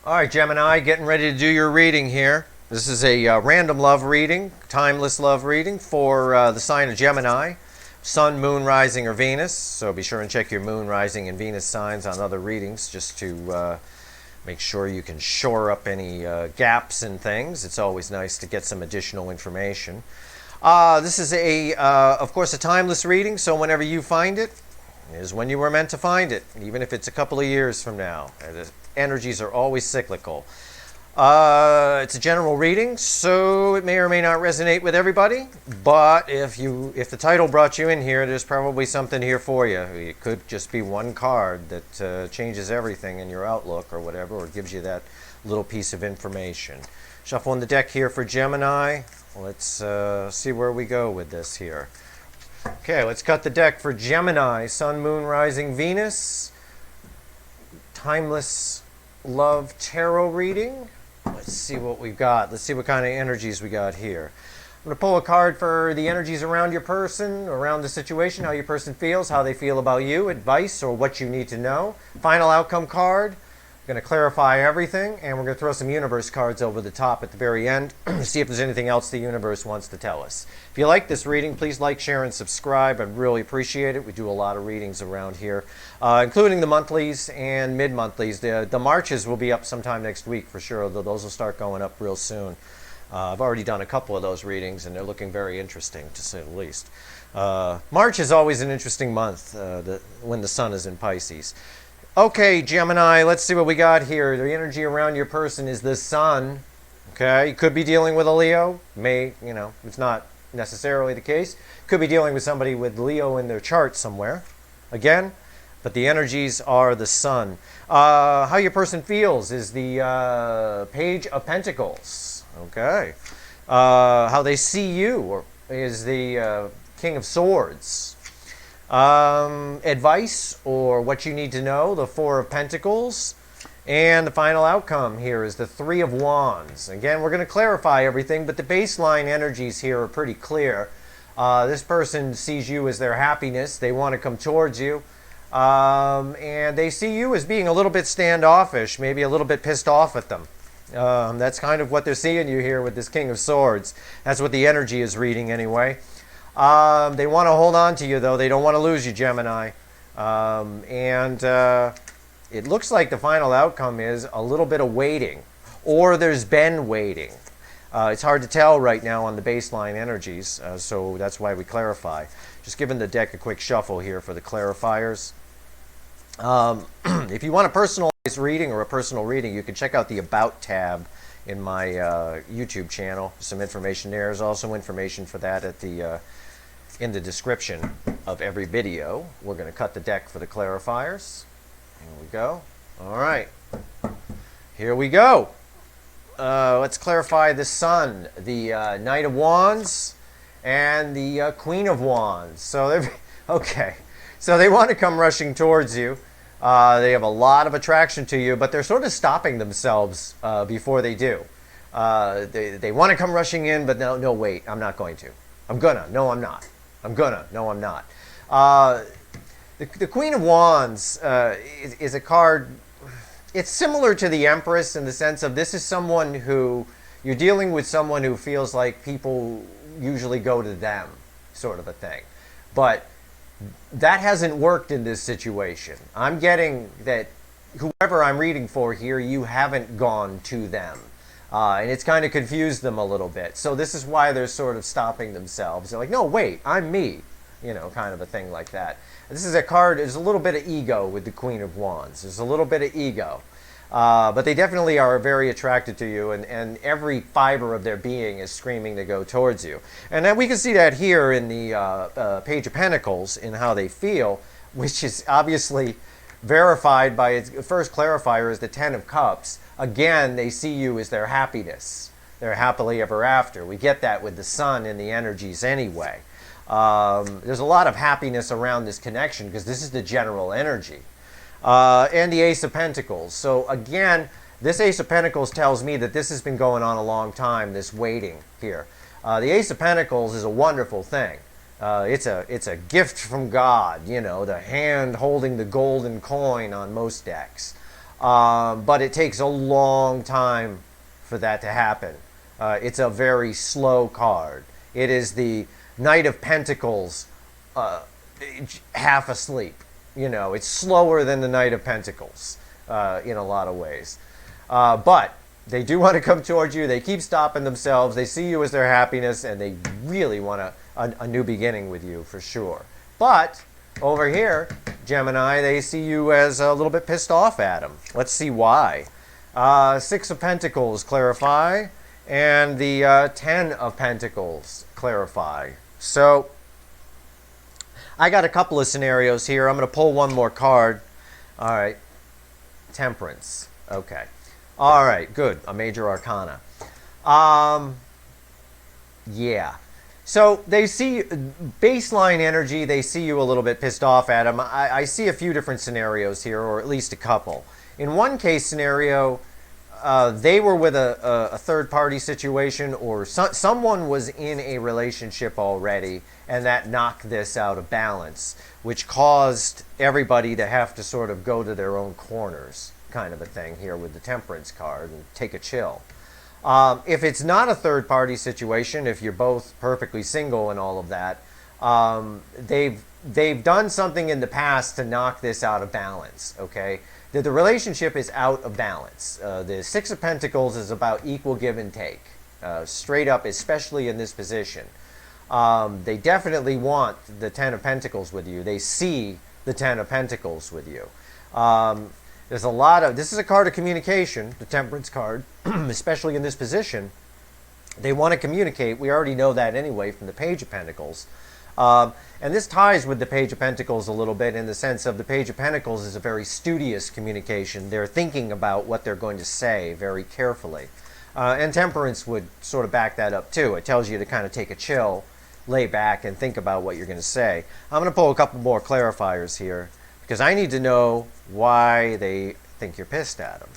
All right, Gemini, getting ready to do your reading here. This is a random love reading, timeless love reading for the sign of Gemini, Sun, Moon, Rising, or Venus. So be sure and check your Moon, Rising, and Venus signs on other readings just to make sure you can shore up any gaps and things. It's always nice to get some additional information. This is of course, a timeless reading, so whenever you find it is when you were meant to find it, even if it's a couple of years from now. The energies are always cyclical. It's a general reading, so it may or may not resonate with everybody, but if the title brought you in here, there's probably something here for you. It could just be one card that changes everything in your outlook or whatever, or gives you that little piece of information. Shuffling the deck here for Gemini. Let's see where we go with this here. Okay, let's cut the deck for Gemini, Sun, Moon, Rising, Venus. Timeless Love Tarot reading. Let's see what we've got. Let's see what kind of energies we got here. I'm going to pull a card for the energies around your person, around the situation, how your person feels, how they feel about you, advice, or what you need to know. Final outcome card. I'm going to clarify everything, and we're going to throw some universe cards over the top at the very end to see if there's anything else the universe wants to tell us. If you like this reading, please like, share, and subscribe. I'd really appreciate it. We do a lot of readings around here, including the monthlies and mid-monthlies. The Marches will be up sometime next week for sure, though those will start going up real soon. I've already done a couple of those readings, and they're looking very interesting, to say the least. March is always an interesting month when the sun is in Pisces. Okay, Gemini, let's see what we got here. The energy around your person is the sun. Okay, you could be dealing with a Leo. It's not necessarily the case. Could be dealing with somebody with Leo in their chart somewhere. Again, but the energies are the sun. How your person feels is the Page of Pentacles. Okay. How they see you is the King of Swords. Advice or what you need to know, the Four of Pentacles. And the final outcome here is the Three of Wands. Again, we're going to clarify everything, but the baseline energies here are pretty clear. This person sees you as their happiness. They want to come towards you. And they see you as being a little bit standoffish, maybe a little bit pissed off at them. That's kind of what they're seeing you here with this King of Swords. That's what the energy is reading anyway. They want to hold on to you, though. They don't want to lose you, Gemini. It looks like the final outcome is a little bit of waiting, or there's been waiting. It's hard to tell right now on the baseline energies, so that's why we clarify. Just giving the deck a quick shuffle here for the clarifiers. If you want a personalized reading or a personal reading, you can check out the About tab in my YouTube channel. Some information there. There's also information for that at in the description of every video. We're going to cut the deck for the clarifiers. Here we go. All right. Here we go. Let's clarify the Sun, the Knight of Wands, and the Queen of Wands. So okay. So they want to come rushing towards you. They have a lot of attraction to you, but they're sort of stopping themselves before they do. They want to come rushing in, but no, wait, I'm not going to. I'm gonna. No, I'm not. I'm gonna. No, I'm not. The Queen of Wands is a card. It's similar to the Empress in the sense of this is someone who, you're dealing with someone who feels like people usually go to them, sort of a thing. But that hasn't worked in this situation. I'm getting that whoever I'm reading for here, you haven't gone to them. And it's kind of confused them a little bit. So this is why they're sort of stopping themselves. They're like, no, wait, I'm me. Kind of a thing like that. This is a card, there's a little bit of ego with the Queen of Wands. There's a little bit of ego. But they definitely are very attracted to you, and every fiber of their being is screaming to go towards you. And then we can see that here in the Page of Pentacles, in how they feel, which is obviously verified by its first clarifier is the Ten of Cups. Again, they see you as their happiness, their happily ever after. We get that with the sun in the energies anyway. There's a lot of happiness around this connection because this is the general energy. And the Ace of Pentacles. So again, this Ace of Pentacles tells me that this has been going on a long time, this waiting here. The Ace of Pentacles is a wonderful thing. It's a gift from God, the hand holding the golden coin on most decks. But it takes a long time for that to happen. It's a very slow card. It is the Knight of Pentacles half asleep. You know, it's slower than the Knight of Pentacles in a lot of ways. But they do want to come towards you. They keep stopping themselves. They see you as their happiness, and they really want a new beginning with you for sure. But over here, Gemini, they see you as a little bit pissed off at them. Let's see why. Six of Pentacles, clarify. And the Ten of Pentacles, clarify. So I got a couple of scenarios here. I'm going to pull one more card. All right. Temperance. Okay. All right. Good. A major arcana. Yeah. So they see baseline energy. They see you a little bit pissed off at them. I see a few different scenarios here, or at least a couple. In one case scenario, they were with a third-party situation, or someone was in a relationship already, and that knocked this out of balance, which caused everybody to have to sort of go to their own corners, kind of a thing here with the Temperance card, and take a chill. If it's not a third-party situation, if you're both perfectly single and all of that, they've done something in the past to knock this out of balance, okay? The relationship is out of balance. The Six of Pentacles is about equal give and take, straight up, especially in this position. They definitely want the Ten of Pentacles with you. They see the Ten of Pentacles with you. There's a lot of, this is a card of communication, the Temperance card, especially in this position. They want to communicate. We already know that anyway from the Page of Pentacles. And this ties with the Page of Pentacles a little bit in the sense of the Page of Pentacles is a very studious communication. They're thinking about what they're going to say very carefully. And Temperance would sort of back that up too. It tells you to kind of take a chill, lay back, and think about what you're going to say. I'm going to pull a couple more clarifiers here because I need to know why they think you're pissed at them.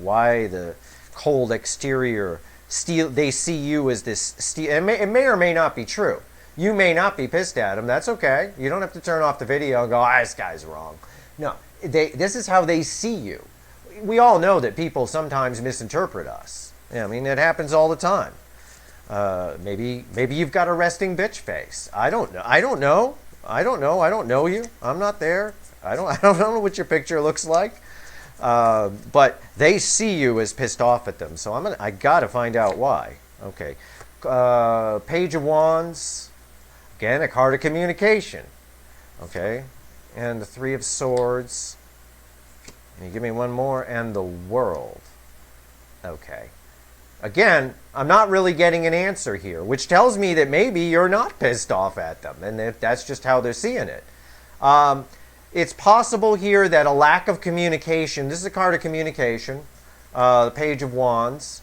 Why the cold exterior, they see you as this steel. It may or may not be true. You may not be pissed at them. That's okay. You don't have to turn off the video and go, this guy's wrong. No, this is how they see you. We all know that people sometimes misinterpret us. I mean, it happens all the time. Maybe you've got a resting bitch face. I don't know. I don't know you. I'm not there. I don't know what your picture looks like. But they see you as pissed off at them. So I got to find out why. Okay. Page of Wands. Again, a card of communication. Okay. And the Three of Swords. Can you give me one more? And the World. Okay. Again, I'm not really getting an answer here, which tells me that maybe you're not pissed off at them, and if that's just how they're seeing it. It's possible here that a lack of communication, this is a card of communication, the Page of Wands,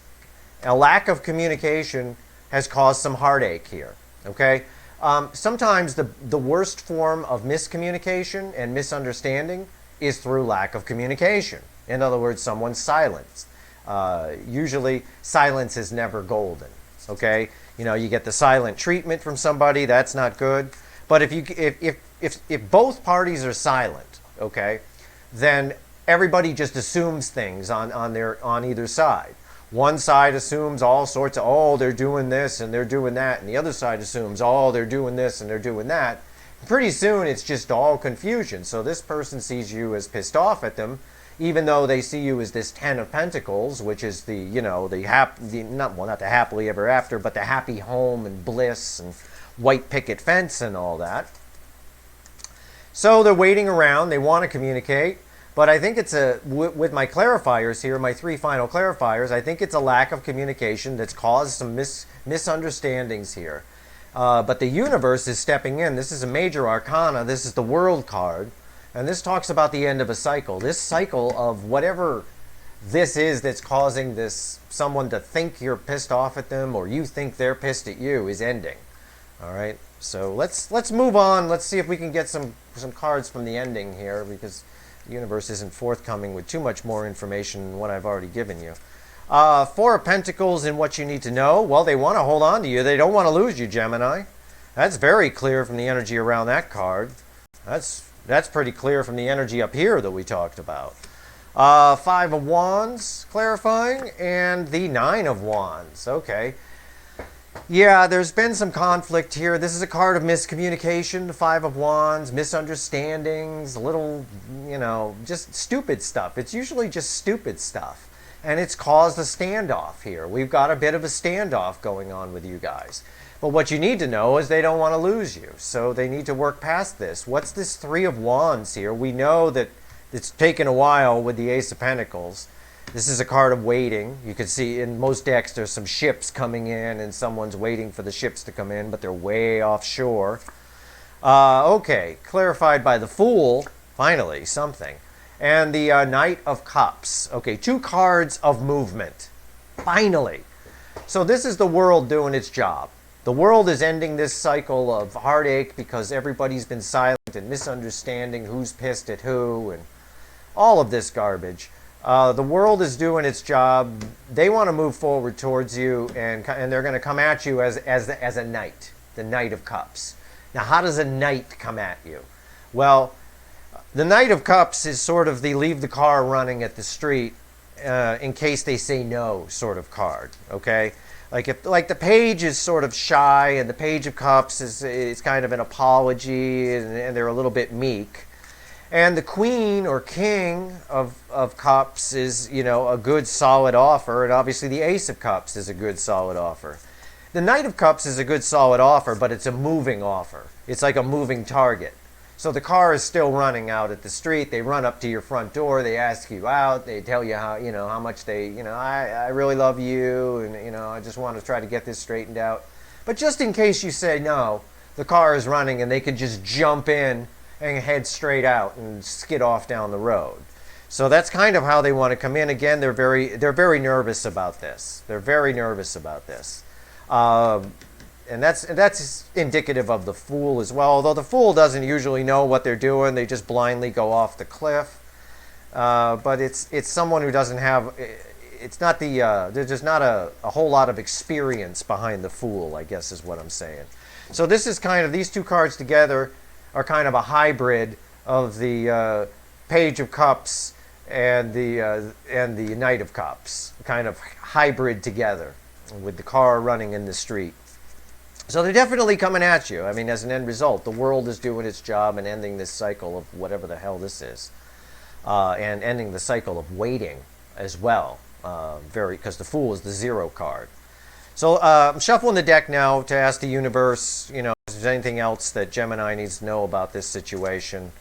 a lack of communication has caused some heartache here, okay? Sometimes the worst form of miscommunication and misunderstanding is through lack of communication. In other words, someone's silence. Usually, silence is never golden. Okay, you know, you get the silent treatment from somebody. That's not good. But if both parties are silent, okay, then everybody just assumes things on either side. One side assumes all sorts of, they're doing this and they're doing that, and the other side assumes, they're doing this and they're doing that. Pretty soon, it's just all confusion. So this person sees you as pissed off at them, even though they see you as this Ten of Pentacles, which is the, not the happily ever after, but the happy home and bliss and white picket fence and all that. So they're waiting around. They want to communicate. But I think it's with my clarifiers here, my three final clarifiers, I think it's a lack of communication that's caused some misunderstandings here. But the universe is stepping in. This is a major arcana. This is the World card. And this talks about the end of a cycle. This cycle of whatever this is that's causing someone to think you're pissed off at them or you think they're pissed at you is ending. All right? So let's move on. Let's see if we can get some cards from the ending here, because the universe isn't forthcoming with too much more information than what I've already given you. Four of Pentacles and what you need to know. Well, they want to hold on to you. They don't want to lose you, Gemini. That's very clear from the energy around that card. That's pretty clear from the energy up here that we talked about. Five of Wands, clarifying, and the Nine of Wands. Okay. Yeah, there's been some conflict here. This is a card of miscommunication, the Five of Wands, misunderstandings, a little, just stupid stuff. It's usually just stupid stuff. And it's caused a standoff here. We've got a bit of a standoff going on with you guys. But what you need to know is they don't want to lose you. So they need to work past this. What's this Three of Wands here? We know that it's taken a while with the Ace of Pentacles. This is a card of waiting. You can see in most decks there's some ships coming in and someone's waiting for the ships to come in, but they're way offshore. Okay, clarified by the Fool, finally, something. And the Knight of Cups. Okay, two cards of movement. Finally. So this is the world doing its job. The world is ending this cycle of heartache because everybody's been silent and misunderstanding who's pissed at who and all of this garbage. The world is doing its job. They want to move forward towards you, and they're going to come at you as a knight, the Knight of Cups. Now, how does a knight come at you? Well, the Knight of Cups is sort of the leave the car running at the street in case they say no sort of card, okay? Like the Page is sort of shy, and the Page of Cups is kind of an apology, and they're a little bit meek. And the Queen or King of Cups is, a good solid offer, and obviously the Ace of Cups is a good solid offer. The Knight of Cups is a good solid offer, but it's a moving offer. It's like a moving target. So the car is still running out at the street. They run up to your front door. They ask you out. They tell you how much they, I really love you, and, I just want to try to get this straightened out. But just in case you say no, the car is running and they can just jump in and head straight out and skid off down the road. So that's kind of how they want to come in. Again, they're very nervous about this. They're very nervous about this. And that's indicative of the Fool as well. Although the Fool doesn't usually know what they're doing, they just blindly go off the cliff. But it's someone who doesn't have. It's not there's just not a whole lot of experience behind the Fool, I guess is what I'm saying. So this is kind of, these two cards together are kind of a hybrid of the Page of Cups and the Knight of Cups, kind of hybrid together with the car running in the street. So they're definitely coming at you. I mean, as an end result, the world is doing its job and ending this cycle of whatever the hell this is, and ending the cycle of waiting as well. Because the Fool is the zero card. So I'm shuffling the deck now to ask the universe, if there's anything else that Gemini needs to know about this situation,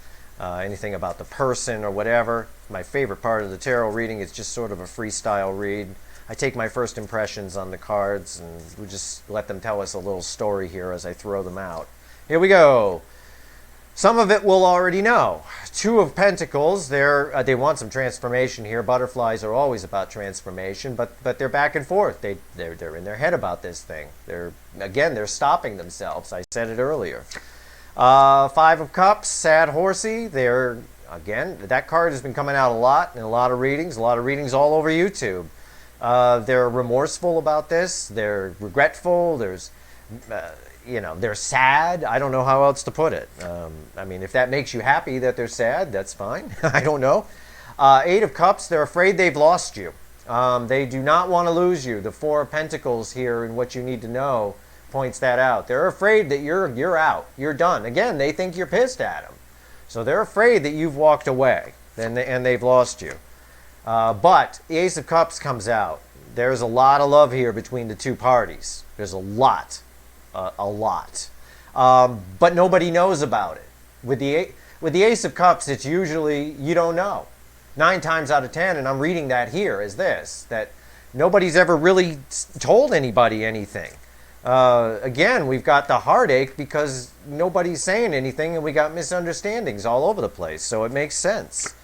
anything about the person or whatever. My favorite part of the tarot reading is just sort of a freestyle read. I take my first impressions on the cards, and we just let them tell us a little story here as I throw them out. Here we go. Some of it we'll already know. Two of Pentacles, they want some transformation here. Butterflies are always about transformation, but they're back and forth. They're in their head about this thing. They're stopping themselves. I said it earlier. Five of Cups, sad horsey. That card has been coming out a lot in a lot of readings all over YouTube. They're remorseful about this. They're regretful. They're sad. I don't know how else to put it. I mean, if that makes you happy that they're sad, that's fine. I don't know. Eight of Cups, they're afraid they've lost you. They do not want to lose you. The Four of Pentacles here, and what you need to know, points that out. They're afraid that you're out. You're done. Again, they think you're pissed at them. So they're afraid that you've walked away and they've lost you. But the Ace of Cups comes out. There's a lot of love here between the two parties. There's a lot. But nobody knows about it. With the Ace of Cups, it's usually, you don't know. 9 times out of 10, and I'm reading that here, is this, that nobody's ever really told anybody anything. Again, we've got the heartache because nobody's saying anything, and we got misunderstandings all over the place, so it makes sense.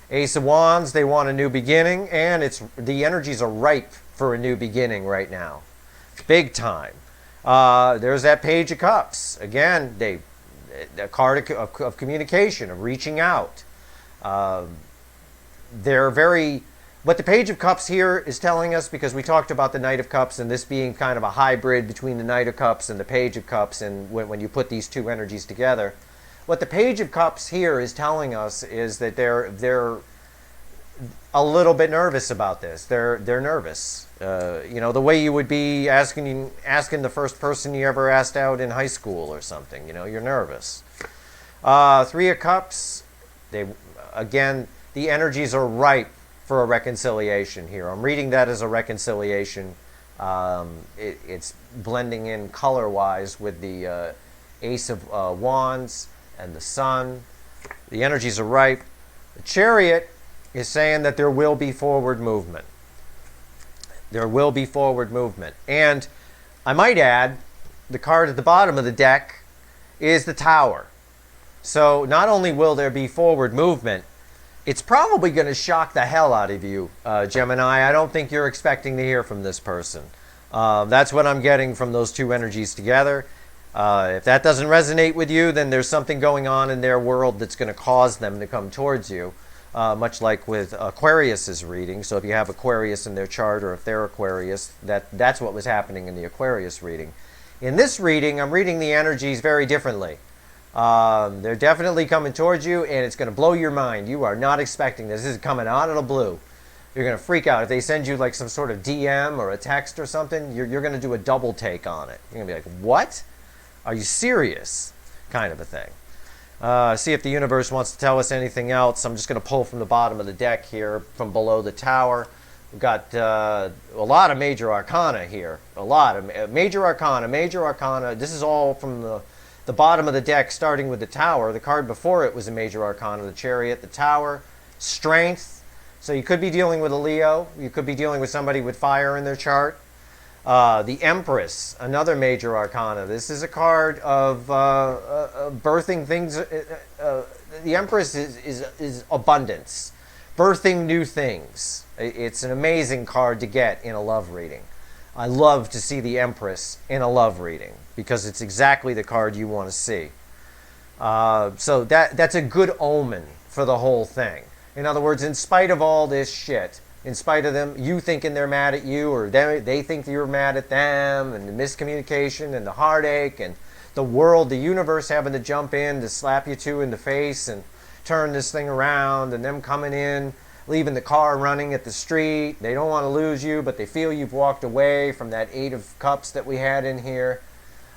Ace of Wands, they want a new beginning, and the energies are ripe for a new beginning right now. Big time. There's that Page of Cups. Again, a card of communication, of reaching out. What the Page of Cups here is telling us, because we talked about the Knight of Cups and this being kind of a hybrid between the Knight of Cups and the Page of Cups, and when you put these two energies together, what the Page of Cups here is telling us is that a little bit nervous about this. They're nervous. You know, the way you would be asking the first person you ever asked out in high school or something. You know, you're nervous. Three of Cups. Again, the energies are ripe for a reconciliation here. I'm reading that as a reconciliation. It's blending in color-wise with the Ace of Wands and the Sun. The energies are ripe. The Chariot is saying that there will be forward movement. There will be forward movement. And I might add, the card at the bottom of the deck is the Tower. So not only will there be forward movement, it's probably going to shock the hell out of you, Gemini. I don't think you're expecting to hear from this person. That's what I'm getting from those two energies together. If that doesn't resonate with you, then there's something going on in their world that's going to cause them to come towards you, much like with Aquarius's reading. So if you have Aquarius in their chart, or if they're Aquarius, that's what was happening in the Aquarius reading. In this reading, I'm reading the energies very differently. They're definitely coming towards you, and it's going to blow your mind. You are not expecting this. This is coming out of the blue. You're going to freak out. If they send you like some sort of DM or a text or something, you're going to do a double take on it. You're going to be like, what? Are you serious? Kind of a thing. See if the universe wants to tell us anything else. I'm just going to pull from the bottom of the deck here, from below the Tower. We've got a lot of major arcana here. A lot of major arcana, major arcana. This is all from the bottom of the deck, starting with the Tower. The card before it was a major arcana, the Chariot, the Tower, Strength. So you could be dealing with a Leo. You could be dealing with somebody with fire in their chart. The Empress, another major arcana. This is a card of birthing things. The Empress is abundance, birthing new things. It's an amazing card to get in a love reading. I love to see the Empress in a love reading because it's exactly the card you want to see. So that's a good omen for the whole thing. In other words, in spite of all this shit, in spite of them, you thinking they're mad at you, or they think you're mad at them, and the miscommunication and the heartache and the world, the universe having to jump in to slap you two in the face and turn this thing around, and them coming in, leaving the car running at the street. They don't want to lose you, but they feel you've walked away from that Eight of Cups that we had in here.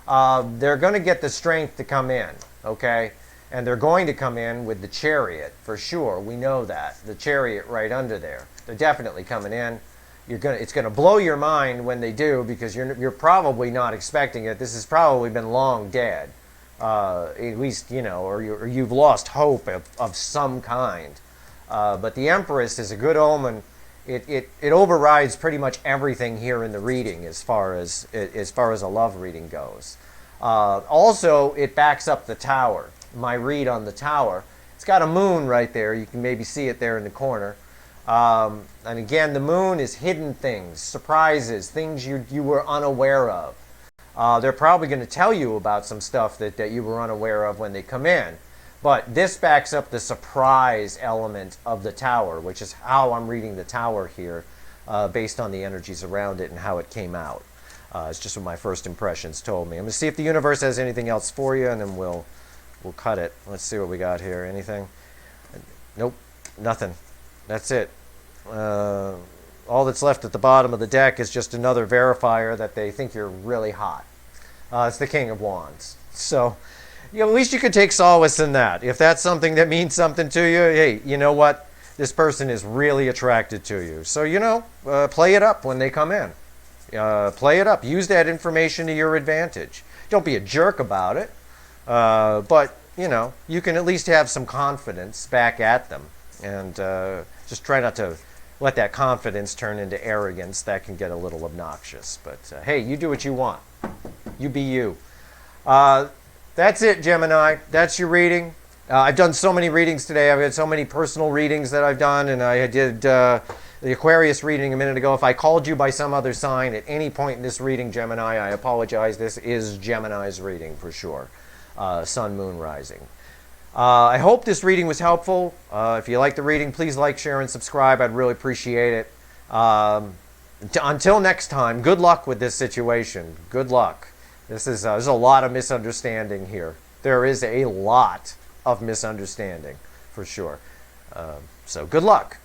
They're going to get the strength to come in, okay? And they're going to come in with the Chariot, for sure. We know that. The Chariot right under there. They're definitely coming in. It's going to blow your mind when they do, because you're probably not expecting it. This has probably been long dead. At least, you know, or you've lost hope of some kind. But the Empress is a good omen. It overrides pretty much everything here in the reading as far as a love reading goes. Also, it backs up the Tower. My read on the Tower. It's got a moon right there. You can maybe see it there in the corner. And again, the moon is hidden things, surprises, things you were unaware of. They're probably going to tell you about some stuff that you were unaware of when they come in. But this backs up the surprise element of the Tower, which is how I'm reading the Tower here, based on the energies around it and how it came out. It's just what my first impressions told me. I'm going to see if the universe has anything else for you, and then we'll cut it. Let's see what we got here. Anything? Nope. Nothing. That's it. All that's left at the bottom of the deck is just another verifier that they think you're really hot. It's the King of Wands. So, at least you could take solace in that. If that's something that means something to you, hey, you know what? This person is really attracted to you. So, play it up when they come in. Play it up. Use that information to your advantage. Don't be a jerk about it. But, you can at least have some confidence back at them. And just try not to let that confidence turn into arrogance. That can get a little obnoxious. But, hey, you do what you want. You be you. That's it, Gemini. That's your reading. I've done so many readings today. I've had so many personal readings that I've done. And I did the Aquarius reading a minute ago. If I called you by some other sign at any point in this reading, Gemini, I apologize. This is Gemini's reading for sure. Sun, Moon, Rising. I hope this reading was helpful. If you like the reading, please like, share, and subscribe. I'd really appreciate it. Until next time, good luck with this situation. Good luck. There's a lot of misunderstanding here. There is a lot of misunderstanding, for sure. So good luck.